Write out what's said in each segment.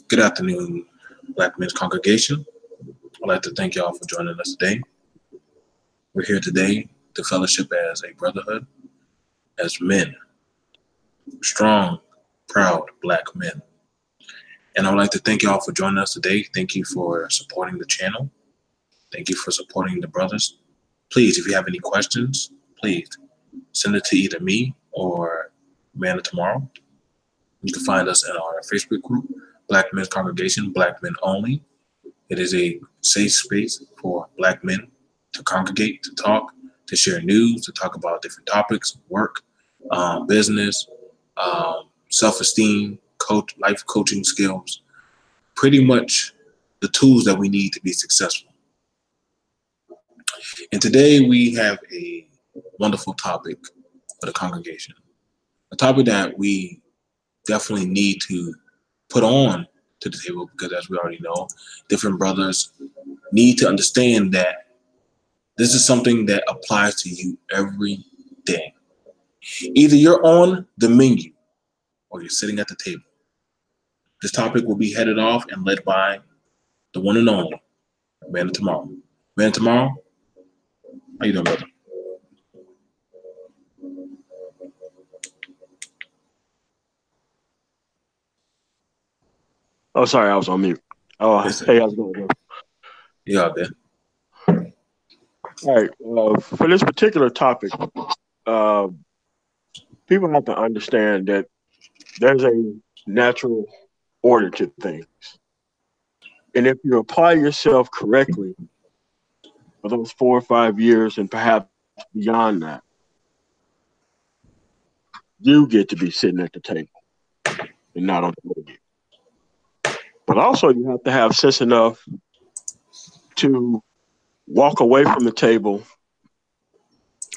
Good afternoon, Black Men's Congregation. I'd like to thank y'all for joining us today. We're here today to fellowship as a brotherhood, as men, strong, proud Black men. And I would like to thank y'all for joining us today. Thank you for supporting the channel. Thank you for supporting the brothers. Please, if you have any questions, please send it to either me or Man of Tomorrow. You can find us in our Facebook group, Black Men's Congregation, Black Men Only. It is a safe space for Black men to congregate, to talk, to share news, to talk about different topics, work, business, self-esteem, life coaching skills, pretty much the tools that we need to be successful. And today we have a wonderful topic for the congregation, a topic that we definitely need to put on to the table because, as we already know, different brothers need to understand that this is something that applies to you every day. Either you're on the menu or you're sitting at the table. This topic will be headed off and led by the one and only Man of Tomorrow. Man of Tomorrow, how you doing, brother? Oh, sorry, I was on mute. Oh, Yes, hey, how's it going, bro? You out there? All right, for this particular topic, people have to understand that there's a natural order to things. And if you apply yourself correctly for those 4 or 5 years and perhaps beyond that, you get to be sitting at the table and not on the menu. But also you have to have sense enough to walk away from the table,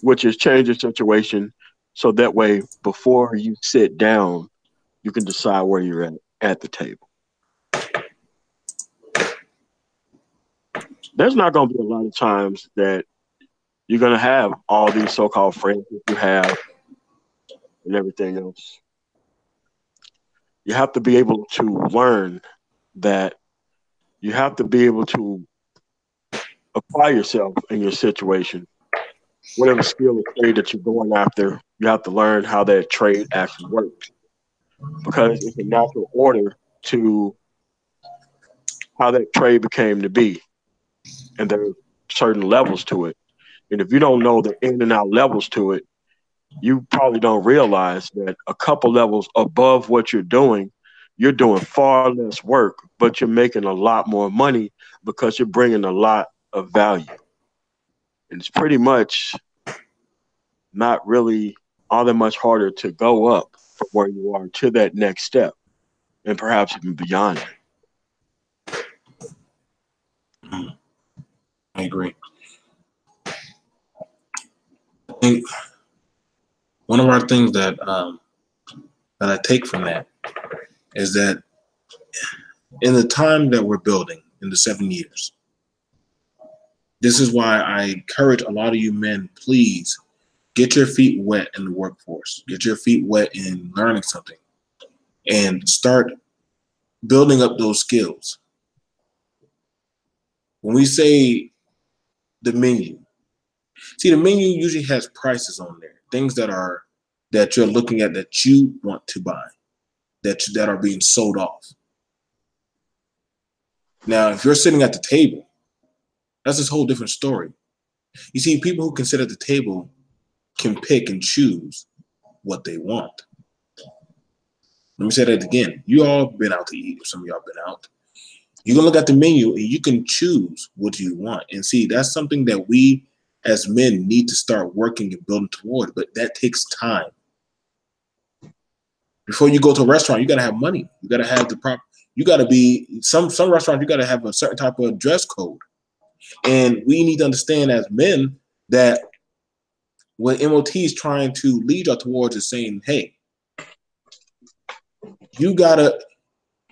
which is change your situation, so that way before you sit down, you can decide where you're at the table. There's not going to be a lot of times that you're going to have all these so-called friends that you have and everything else. You have to be able to learn that you have to be able to apply yourself in your situation. Whatever skill or trade that you're going after, you have to learn how that trade actually works. Because it's a natural order to how that trade became to be. And there are certain levels to it. And if you don't know the in and out levels to it, you probably don't realize that a couple levels above what you're doing far less work, but you're making a lot more money because you're bringing a lot of value. And it's pretty much not really all that much harder to go up from where you are to that next step and perhaps even beyond it. I agree. I think one of our things that I take from that is that in the time that we're building, in the 7 years, this is why I encourage a lot of you men, please get your feet wet in the workforce. Get your feet wet in learning something and start building up those skills. When we say the menu, see, the menu usually has prices on there, things that you're looking at that you want to buy, that are being sold off. Now, if you're sitting at the table, that's this whole different story. You see, people who can sit at the table can pick and choose what they want. Let me say that again. You all been out to eat. Some of y'all been out. You can look at the menu and you can choose what you want. And see, that's something that we as men need to start working and building toward, but that takes time. Before you go to a restaurant, you got to have money. You got to have the proper, you got to be, some restaurants, you got to have a certain type of dress code. And we need to understand as men that what MOT is trying to lead you towards is saying, hey, you got to,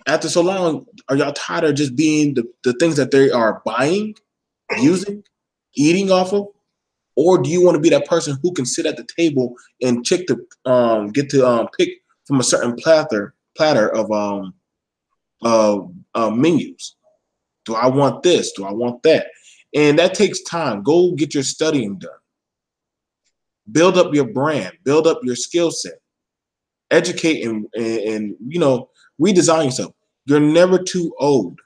after so long, are y'all tired of just being the things that they are buying, using, eating off of? Or do you want to be that person who can sit at the table and get to pick from a certain platter of menus? Do I want this? Do I want that? And that takes time. Go get your studying done. Build up your brand. Build up your skill set. Educate and redesign yourself. You're never too old.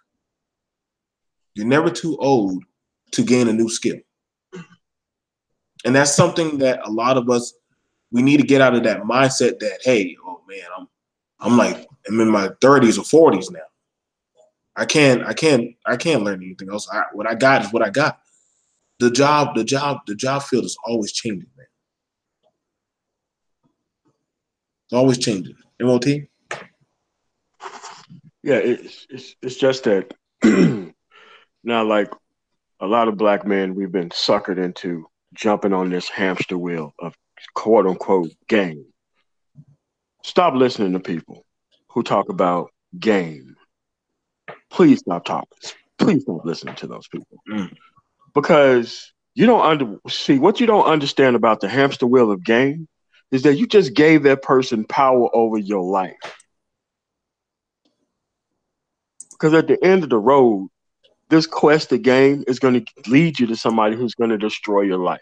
You're never too old to gain a new skill. And that's something that a lot of us, we need to get out of that mindset that, hey, oh man, I'm in my 30s or 40s now. I can't learn anything else. What I got is what I got. The job field is always changing, man. It's always changing. MOT? Yeah, it's just that now, like a lot of black men, we've been suckered into jumping on this hamster wheel of quote unquote game. Stop listening to people who talk about game. Please stop talking. Please stop listening to those people. Because you don't see what you don't understand about the hamster wheel of game is that you just gave that person power over your life. Because at the end of the road, this quest of game is going to lead you to somebody who's going to destroy your life.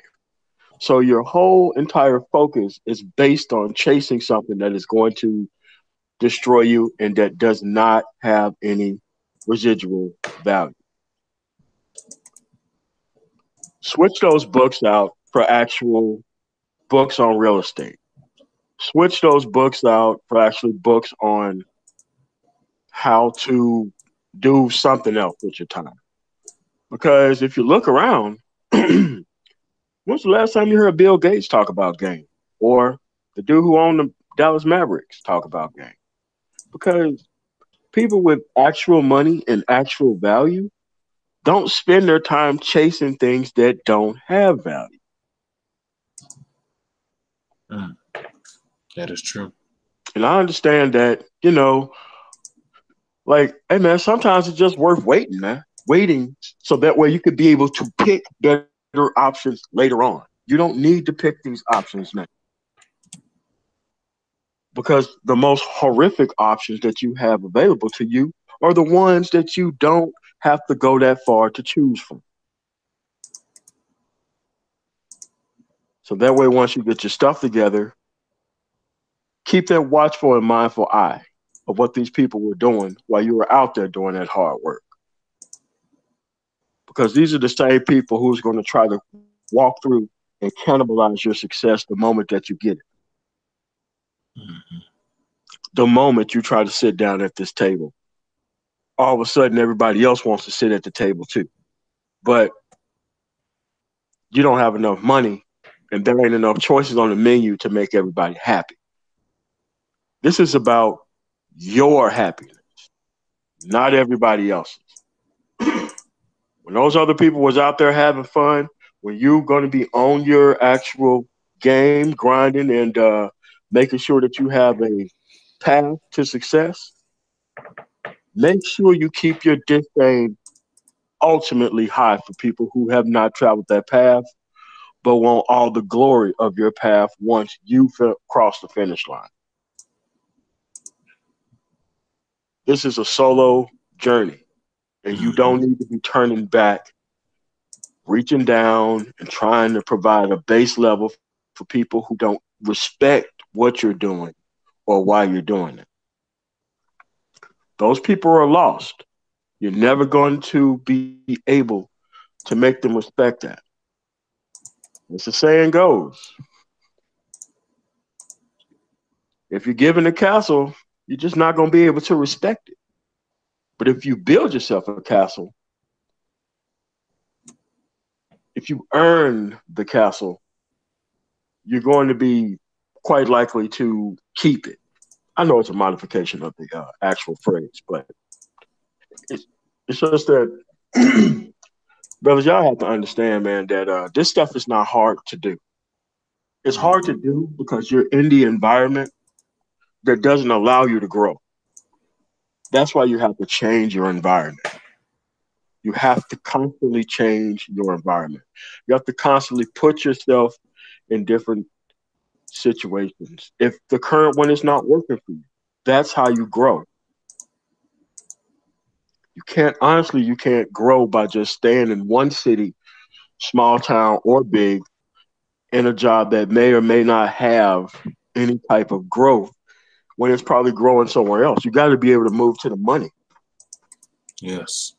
So your whole entire focus is based on chasing something that is going to destroy you and that does not have any residual value. Switch those books out for actual books on real estate. Switch those books out for actually books on how to do something else with your time. Because if you look around, when's the last time you heard Bill Gates talk about game? Or the dude who owned the Dallas Mavericks talk about game? Because people with actual money and actual value don't spend their time chasing things that don't have value. That is true. And I understand that, like, hey man, sometimes it's just worth waiting, man. Waiting so that way you could be able to pick better options later on. You don't need to pick these options now. Because the most horrific options that you have available to you are the ones that you don't have to go that far to choose from. So that way, once you get your stuff together, keep that watchful and mindful eye of what these people were doing while you were out there doing that hard work. Because these are the same people who's going to try to walk through and cannibalize your success the moment that you get it. Mm-hmm. The moment you try to sit down at this table, all of a sudden everybody else wants to sit at the table too. But you don't have enough money and there ain't enough choices on the menu to make everybody happy. This is about your happiness, not everybody else's. When those other people was out there having fun, when you're going to be on your actual game, grinding and making sure that you have a path to success, make sure you keep your disdain ultimately high for people who have not traveled that path, but want all the glory of your path once you cross the finish line. This is a solo journey, and you don't need to be turning back, reaching down, and trying to provide a base level for people who don't respect what you're doing or why you're doing it. Those people are lost. You're never going to be able to make them respect that. As the saying goes, if you're given a castle, you're just not going to be able to respect it. But if you build yourself a castle, if you earn the castle, you're going to be quite likely to keep it. I know it's a modification of the actual phrase, but it's just that, brothers, y'all have to understand, man, that this stuff is not hard to do. It's hard to do because you're in the environment that doesn't allow you to grow. That's why you have to change your environment. You have to constantly change your environment. You have to constantly put yourself in different situations. If the current one is not working for you, that's how you grow. You can't grow by just staying in one city, small town or big, in a job that may or may not have any type of growth when it's probably growing somewhere else. You got to be able to move to the money. Yes.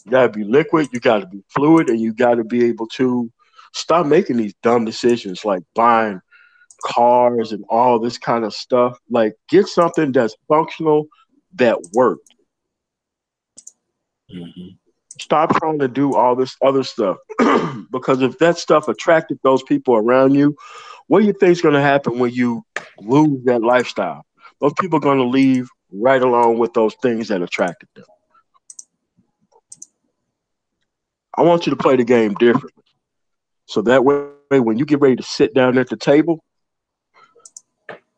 You got to be liquid, you got to be fluid, and you got to be able to stop making these dumb decisions like buying cars and all this kind of stuff. Like, get something that's functional, that works. Hmm. Stop trying to do all this other stuff because if that stuff attracted those people around you, what do you think is going to happen when you lose that lifestyle? Those people are going to leave right along with those things that attracted them. I want you to play the game differently. So that way, when you get ready to sit down at the table,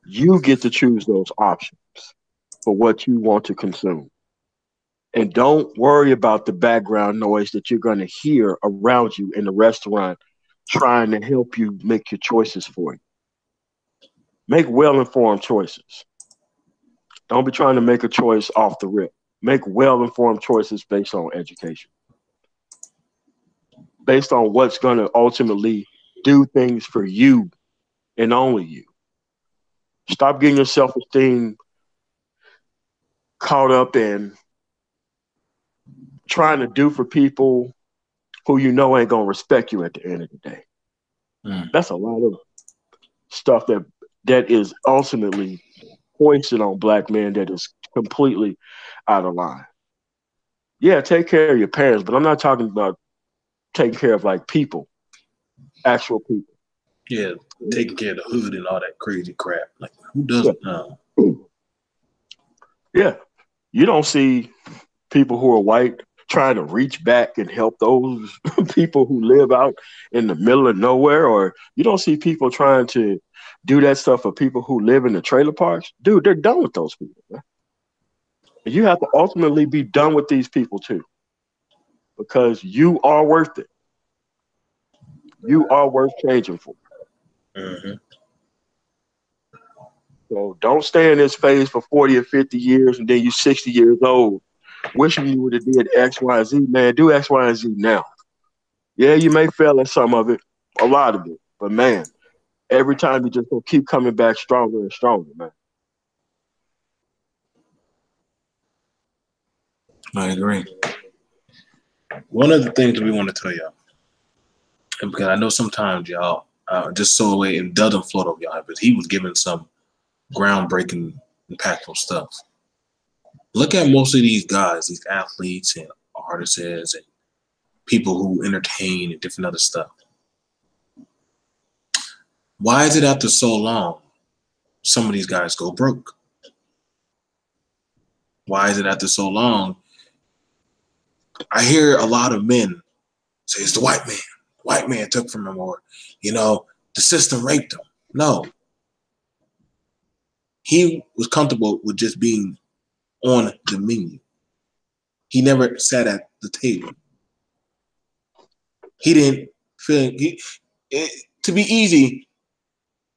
you get to choose those options for what you want to consume. And don't worry about the background noise that you're going to hear around you in the restaurant trying to help you make your choices for you. Make well informed choices. Don't be trying to make a choice off the rip. Make well informed choices based on education, based on what's going to ultimately do things for you and only you. Stop getting your self esteem caught up in trying to do for people who you know ain't going to respect you at the end of the day. Mm. That's a lot of stuff that is ultimately hoisted on black men that is completely out of line. Yeah, take care of your parents, but I'm not talking about taking care of like people, actual people. Yeah, taking care of the hood and all that crazy crap. Like, who Yeah. doesn't know? Yeah. You don't see people who are white trying to reach back and help those people who live out in the middle of nowhere, or you don't see people trying to do that stuff for people who live in the trailer parks. Dude, they're done with those people, man. And you have to ultimately be done with these people too, because you are worth it. You are worth changing for. Mm-hmm. So don't stay in this phase for 40 or 50 years and then you're 60 years old wishing you would have did X, Y, and Z. Man, do X, Y, and Z now. Yeah, you may fail at some of it, a lot of it, but man, every time you just gonna keep coming back stronger and stronger, man. I agree. One of the things that we want to tell y'all, and because I know sometimes y'all just so away and doesn't float over y'all, but he was giving some groundbreaking, impactful stuff. Look at most of these guys, these athletes and artists and people who entertain and different other stuff. Why is it after so long some of these guys go broke? Why is it after so long? I hear a lot of men say it's the white man. The white man took from him, or, the system raped him. No. He was comfortable with just being on the menu. He never sat at the table. He didn't feel to be easy.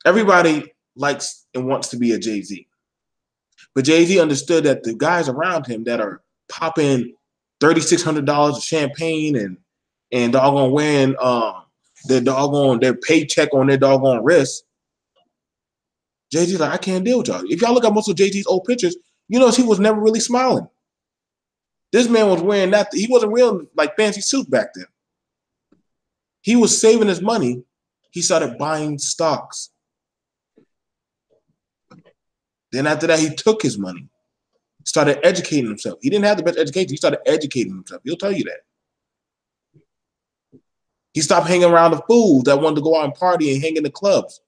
Everybody likes and wants to be a Jay-Z. But Jay-Z understood that the guys around him that are popping $3,600 of champagne and doggone wearing their paycheck on their doggone wrist, Jay-Z's like, I can't deal with y'all. If y'all look at most of Jay-Z's old pictures, you notice he was never really smiling. This man was wearing that. He wasn't wearing like fancy suits back then. He was saving his money. He started buying stocks. Then after that, he took his money, started educating himself. He didn't have the best education. He started educating himself. He'll tell you that. He stopped hanging around the fools that wanted to go out and party and hang in the clubs.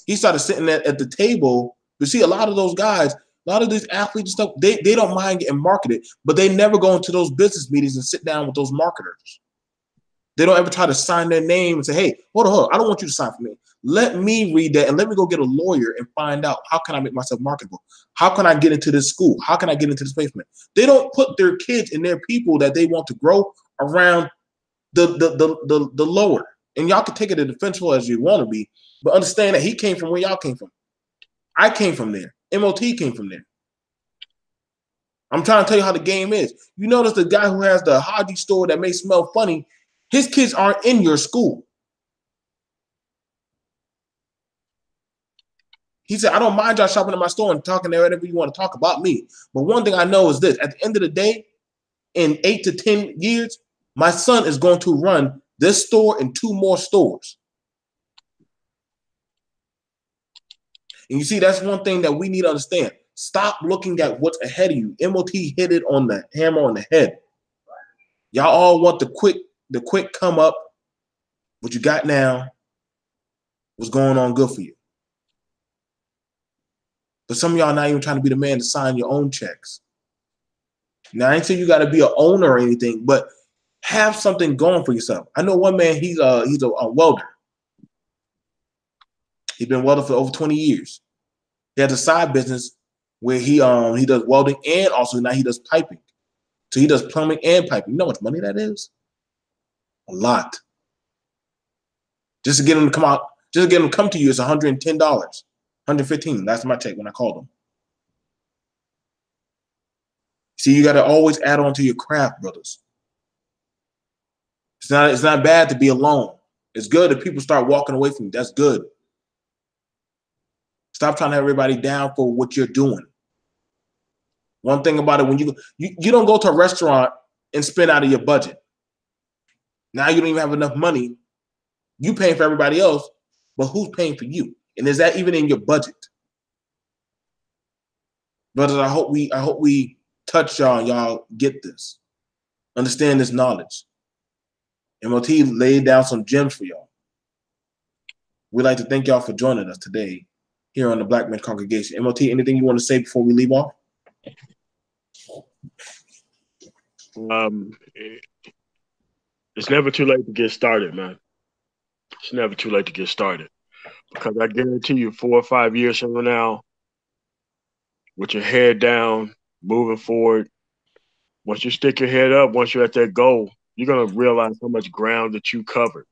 He started sitting at the table. You see, a lot of those guys, a lot of these athletes and stuff, they don't mind getting marketed, but they never go into those business meetings and sit down with those marketers. They don't ever try to sign their name and say, hey, hold on, I don't want you to sign for me. Let me read that and let me go get a lawyer and find out how can I make myself marketable? How can I get into this school? How can I get into this placement? They don't put their kids and their people that they want to grow around the lower. And y'all can take it as defensive as you want to be, but understand that he came from where y'all came from. I came from there. MOT came from there. I'm trying to tell you how the game is. You notice the guy who has the Haji store that may smell funny, his kids aren't in your school. He said, I don't mind y'all shopping in my store and talking there whatever you want to talk about me. But one thing I know is this. At the end of the day, in 8 to 10 years, my son is going to run this store and 2 more stores. And you see, that's one thing that we need to understand. Stop looking at what's ahead of you. MOT hit it on the hammer on the head. Y'all all want the quick come up. What you got now, what's going on good for you. But some of y'all not even trying to be the man to sign your own checks. Now, I ain't saying you got to be an owner or anything, but have something going for yourself. I know one man, he's a welder. He's been welding for over 20 years. He has a side business where he does welding and also now he does piping. So he does plumbing and piping. You know how much money that is? A lot. Just to get him to come out, just to get him to come to you is $110, $115. That's my check when I called him. See, you got to always add on to your craft, brothers. It's not bad to be alone. It's good if people start walking away from you. That's good. Stop trying to have everybody down for what you're doing. One thing about it, when you don't go to a restaurant and spend out of your budget. Now you don't even have enough money. You paying for everybody else, but who's paying for you? And is that even in your budget? Brothers, I hope we touch y'all and y'all get this. Understand this knowledge. MOT laid down some gems for y'all. We'd like to thank y'all for joining us today here on the Black Men Congregation. MOT, anything you want to say before we leave off? It's never too late to get started, man. It's never too late to get started. Because I guarantee you 4 or 5 years from now, with your head down, moving forward, once you stick your head up, once you're at that goal, you're going to realize how much ground that you covered.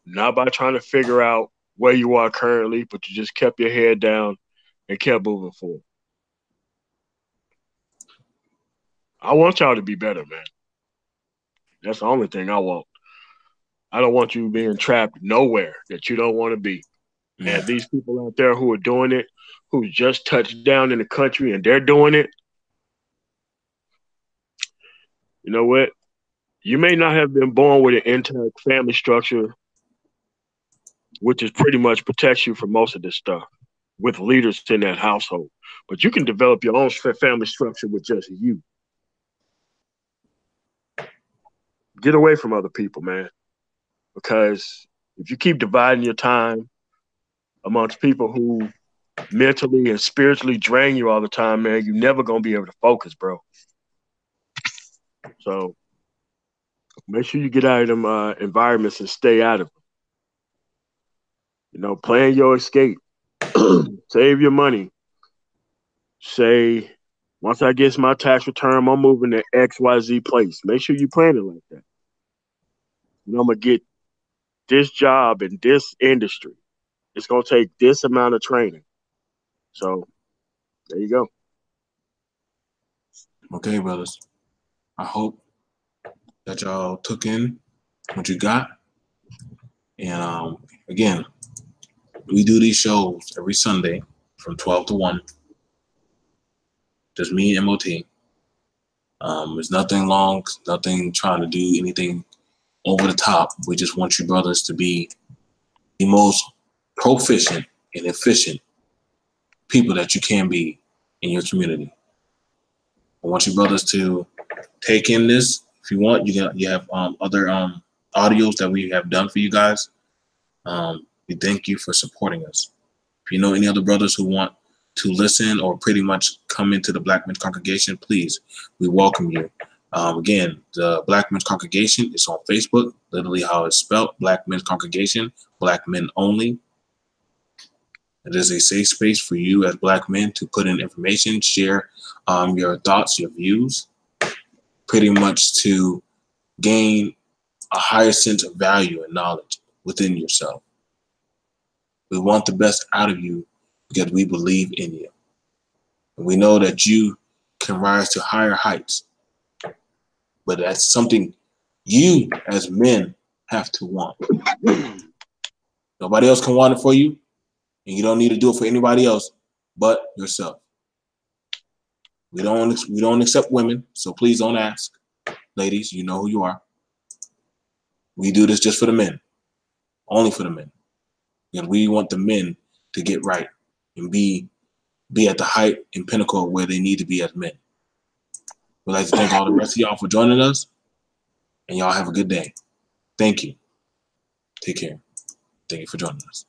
Not by trying to figure out where you are currently, but you just kept your head down and kept moving forward. I want y'all to be better, man. That's the only thing I want. I don't want you being trapped nowhere that you don't want to be. Yeah. And these people out there who are doing it, who just touched down in the country and they're doing it, you know what? You may not have been born with an intact family structure, which is pretty much protects you from most of this stuff with leaders in that household. But you can develop your own family structure with just you. Get away from other people, man. Because if you keep dividing your time amongst people who mentally and spiritually drain you all the time, man, you're never going to be able to focus, bro. So make sure you get out of them environments and stay out of them. You know, plan your escape. Save your money. Say, once I get my tax return, I'm moving to XYZ place. Make sure you plan it like that. You know, I'm going to get this job in this industry. It's going to take this amount of training. So there you go. Okay, brothers. I hope that y'all took in what you got. And again, we do these shows every Sunday from 12 to 1. Just me and MOT. There's nothing long, nothing trying to do anything over the top. We just want you brothers to be the most proficient and efficient people that you can be in your community. I want you brothers to take in this. If you want, you have other audios that we have done for you guys. We thank you for supporting us. If you know any other brothers who want to listen or pretty much come into the Black Men Congregation, please, we welcome you. Again, the Black Men's Congregation is on Facebook, literally how it's spelled, Black Men's Congregation, Black Men Only. It is a safe space for you as Black men to put in information, share your thoughts, your views, pretty much to gain a higher sense of value and knowledge within yourself. We want the best out of you because we believe in you. And we know that you can rise to higher heights, but that's something you as men have to want. Nobody else can want it for you, and you don't need to do it for anybody else but yourself. We don't accept women, so please don't ask. Ladies, you know who you are. We do this just for the men, only for the men. And we want the men to get right and be at the height and pinnacle where they need to be as men. We'd like to thank all the rest of y'all for joining us, and y'all have a good day. Thank you. Take care. Thank you for joining us.